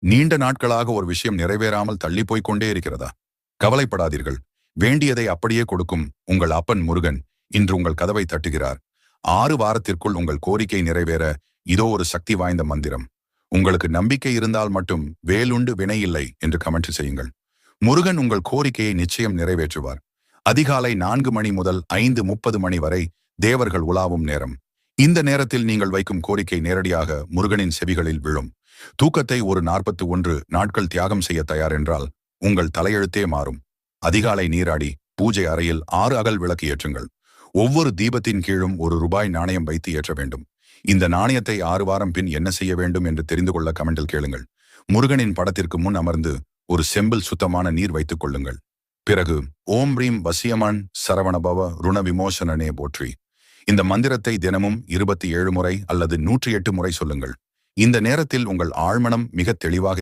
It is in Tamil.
நீண்ட நாட்களாக ஒரு விஷயம் நிறைவேறாமல் தள்ளி போய்க் கொண்டே இருக்கிறதா? கவலைப்படாதீர்கள். வேண்டியதை அப்படியே கொடுக்கும் உங்கள் அப்பன் முருகன் இன்று உங்கள் கதவை தட்டுகிறார். 6 வாரத்திற்குள் உங்கள் கோரிக்கை நிறைவேற இதோ ஒரு சக்தி வாய்ந்த மந்திரம். உங்களுக்கு நம்பிக்கை இருந்தால் மட்டும் வேலுண்டு வினை இல்லை என்று கமெண்ட் செய்யுங்கள். முருகன் உங்கள் கோரிக்கையை நிச்சயம் நிறைவேற்றுவார். அதிகாலை 4 மணி முதல் 5:30 மணி வரை தேவர்கள் உலாவும் நேரம். இந்த நேரத்தில் நீங்கள் வைக்கும் கோரிக்கை நேரடியாக முருகனின் செவிகளில் விழும். தூக்கத்தை ஒரு 41 நாட்கள் தியாகம் செய்ய தயார் என்றால் உங்கள் தலையெழுத்தே மாறும். அதிகாலை நீராடி பூஜை அறையில் 6 அகல் விளக்கு ஏற்றுங்கள். ஒவ்வொரு தீபத்தின் கீழும் ₹1 நாணயம் வைத்து ஏற்ற வேண்டும். இந்த நாணயத்தை 6 வாரம் பின் என்ன செய்ய வேண்டும் என்று தெரிந்து கொள்ள கமெண்டில் கேளுங்கள். முருகனின் படத்திற்கு முன் அமர்ந்து ஒரு செம்பில் சுத்தமான நீர் வைத்துக் கொள்ளுங்கள். பிறகு ஓம் ரீம் வசியமான் சரவணபவ ருண விமோசனனே போற்றி. இந்த மந்திரத்தை தினமும் 27 முறை அல்லது 108 முறை சொல்லுங்கள். இந்த நேரத்தில் உங்கள் ஆழ்மனம் மிக தெளிவாக